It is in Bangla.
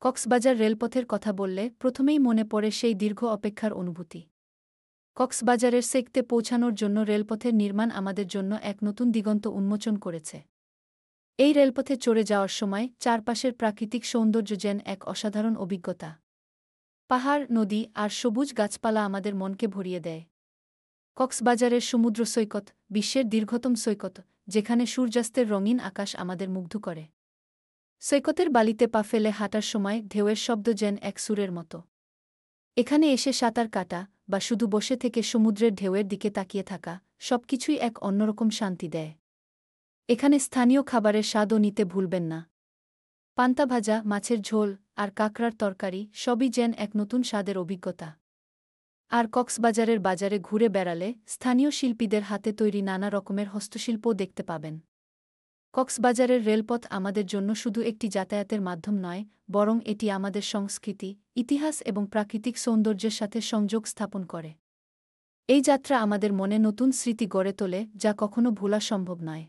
কক্সবাজার রেলপথের কথা বললে প্রথমেই মনে পড়ে সেই দীর্ঘ অপেক্ষার অনুভূতি। কক্সবাজারের সেক্টে পৌঁছানোর জন্য রেলপথের নির্মাণ আমাদের জন্য এক নতুন দিগন্ত উন্মোচন করেছে। এই রেলপথে চড়ে যাওয়ার সময় চারপাশের প্রাকৃতিক সৌন্দর্য যেন এক অসাধারণ অভিজ্ঞতা। পাহাড়, নদী আর সবুজ গাছপালা আমাদের মনকে ভরিয়ে দেয়। কক্সবাজারের সমুদ্র সৈকত বিশ্বের দীর্ঘতম সৈকত, যেখানে সূর্যাস্তের রঙিন আকাশ আমাদের মুগ্ধ করে। সৈকতের বালিতে পা ফেলে হাঁটার সময় ঢেউয়ের শব্দ যেন এক সুরের মতো। এখানে এসে সাঁতার কাটা বা শুধু বসে থেকে সমুদ্রের ঢেউয়ের দিকে তাকিয়ে থাকা, সবকিছুই এক অন্যরকম শান্তি দেয়। এখানে স্থানীয় খাবারের স্বাদও নিতে ভুলবেন না। পান্তা ভাজা, মাছের ঝোল আর কাঁকড়ার তরকারি সবই যেন এক নতুন স্বাদের অভিজ্ঞতা। আর কক্সবাজারের বাজারে ঘুরে বেড়ালে স্থানীয় শিল্পীদের হাতে তৈরি নানা রকমের হস্তশিল্পও দেখতে পাবেন। কক্সবাজারের রেলপথ আমাদের জন্য শুধু একটি যাতায়াতের মাধ্যম নয়, বরং এটি আমাদের সংস্কৃতি, ইতিহাস এবং প্রাকৃতিক সৌন্দর্যের সাথে সংযোগ স্থাপন করে। এই যাত্রা আমাদের মনে নতুন স্মৃতি গড়ে তোলে, যা কখনো ভোলা সম্ভব নয়।